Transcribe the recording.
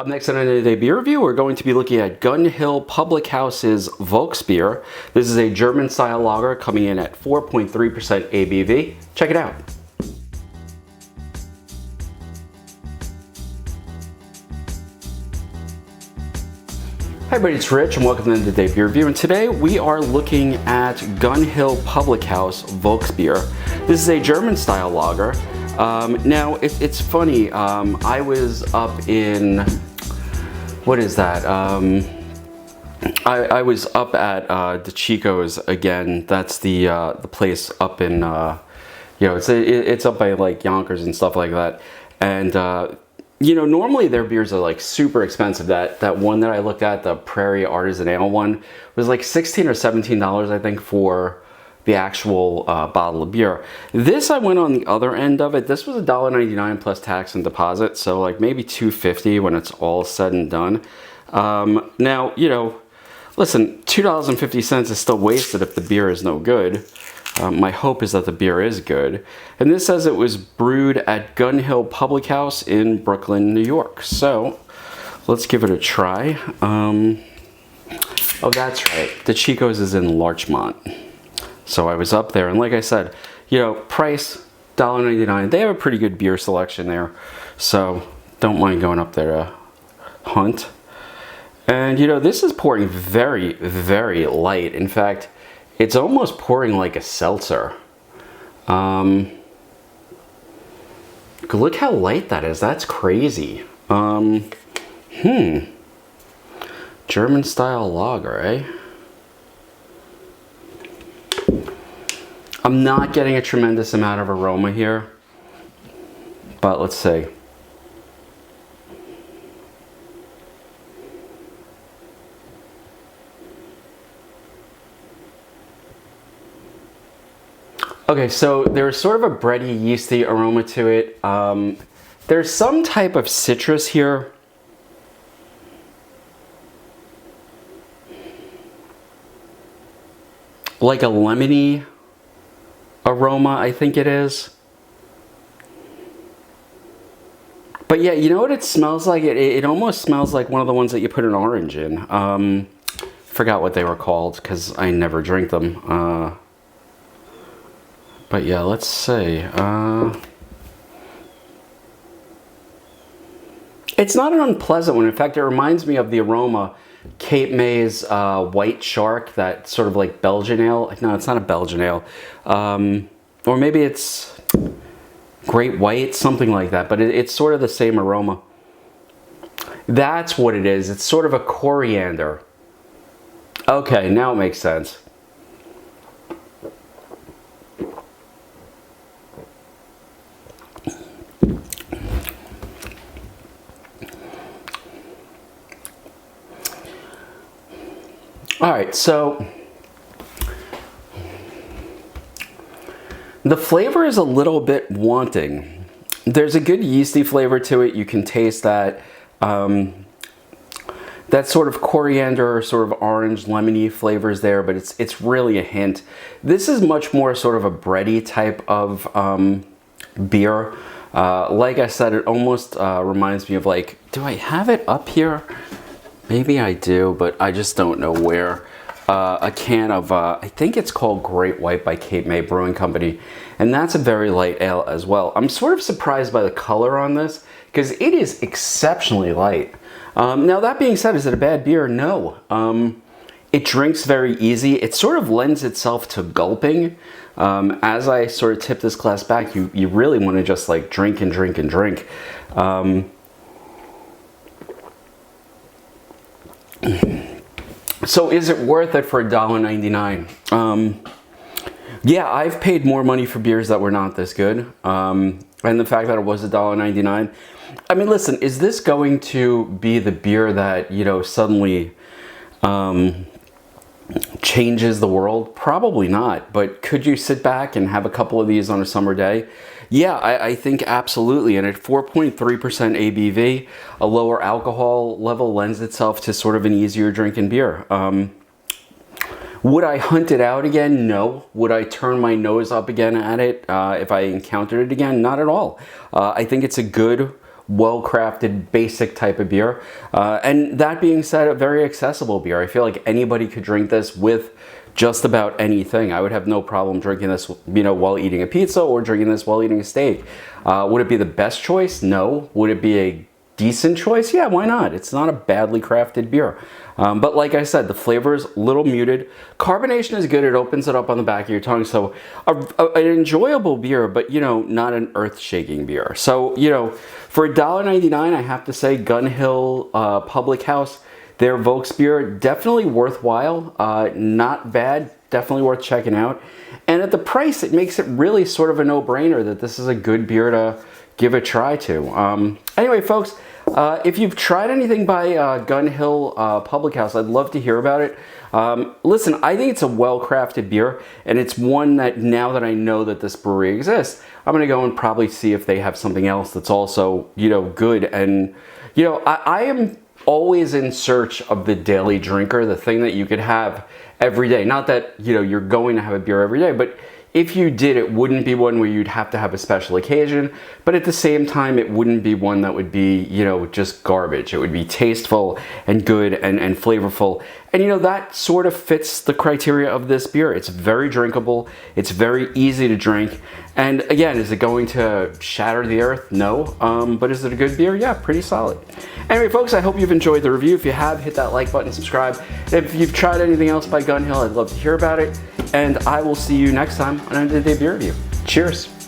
Up next on Today Beer Review, we're going to be looking at Gun Hill Public House's Volksbier. This is a German-style lager coming in at 4.3% ABV. Check it out. Hi everybody, it's Rich and welcome to Today Beer Review. And today we are looking at Gun Hill Public House Volksbier. This is a German-style lager. Now, it's funny, I was up in, what is that? I was up at the Chico's again. That's the place up in, it's up by like Yonkers and stuff like that. And, normally their beers are like super expensive. That one that I looked at, the Prairie Artisan Ale one, was like $16 or $17, I think, for the actual bottle of beer. This, I went on the other end of it. This was $1.99 plus tax and deposit, so like maybe $2.50 when it's all said and done. Now, listen, $2.50 is still wasted if the beer is no good. My hope is that the beer is good. And this says it was brewed at Gun Hill Public House in Brooklyn, New York. So let's give it a try. Oh, that's right. The Chico's is in Larchmont. So I was up there, and like I said, price $1.99. They have a pretty good beer selection there, so don't mind going up there to hunt. And this is pouring very, very light. In fact, it's almost pouring like a seltzer. Look how light that is. That's crazy. German style lager, eh? I'm not getting a tremendous amount of aroma here, but let's see. Okay, so there's sort of a bready, yeasty aroma to it. There's some type of citrus here. Like a lemony aroma, I think it is. But yeah, you know what it smells like? It almost smells like one of the ones that you put an orange in. Forgot what they were called because I never drink them. But yeah, let's see. It's not an unpleasant one. In fact, it reminds me of the aroma Cape May's White Shark, that sort of like Belgian ale. No, it's not a Belgian ale. Or maybe it's Great White, something like that. But it's sort of the same aroma. That's what it is. It's sort of a coriander. Okay, now it makes sense. All right, so the flavor is a little bit wanting. There's a good yeasty flavor to it. You can taste that that sort of coriander, sort of orange, lemony flavors there, but it's really a hint. This is much more sort of a bready type of beer. Like I said, it almost reminds me of, like, do I have it up here? Maybe I do, but I just don't know where. A can of, I think it's called Great White by Cape May Brewing Company. And that's a very light ale as well. I'm sort of surprised by the color on this because it is exceptionally light. Now, that being said, is it a bad beer? No. It drinks very easy. It sort of lends itself to gulping. As I sort of tip this glass back, you really want to just like drink and drink and drink. So is it worth it for $1.99? Yeah, I've paid more money for beers that were not this good. And the fact that it was $1.99. I mean, listen, is this going to be the beer that, suddenly changes the world? Probably not. But could you sit back and have a couple of these on a summer day? Yeah, I think absolutely. And at 4.3% ABV, a lower alcohol level lends itself to sort of an easier drinking beer. Would I hunt it out again? No. Would I turn my nose up again at it if I encountered it again? Not at all. I think it's a good well-crafted, basic type of beer. And that being said, a very accessible beer. I feel like anybody could drink this with just about anything. I would have no problem drinking this, you know, while eating a pizza or drinking this while eating a steak. Would it be the best choice? No. Would it be a decent choice? Yeah, why not? It's not a badly crafted beer. But like I said, the flavor is a little muted. Carbonation is good. It opens it up on the back of your tongue. So an enjoyable beer, but, you know, not an earth-shaking beer. So, you know, for $1.99, I have to say Gun Hill Public House, their Volksbier, definitely worthwhile. Not bad. Definitely worth checking out. And at the price, it makes it really sort of a no-brainer that this is a good beer to give a try to. Anyway, folks, if you've tried anything by Gun Hill Public House, I'd love to hear about it. Listen, I think it's a well-crafted beer, and it's one that now that I know that this brewery exists, I'm going to go and probably see if they have something else that's also, you know, good. And, you know, I am always in search of the daily drinker, the thing that you could have every day. Not that, you know, you're going to have a beer every day, but if you did, it wouldn't be one where you'd have to have a special occasion, but at the same time, it wouldn't be one that would be, you know, just garbage. It would be tasteful and good and flavorful. And, you know, that sort of fits the criteria of this beer. It's very drinkable. It's very easy to drink. And again, is it going to shatter the earth? No. But is it a good beer? Yeah, pretty solid. Anyway, folks, I hope you've enjoyed the review. If you have, hit that like button, subscribe. If you've tried anything else by Gun Hill, I'd love to hear about it. And I will see you next time on End of the Day Beer Review. Cheers.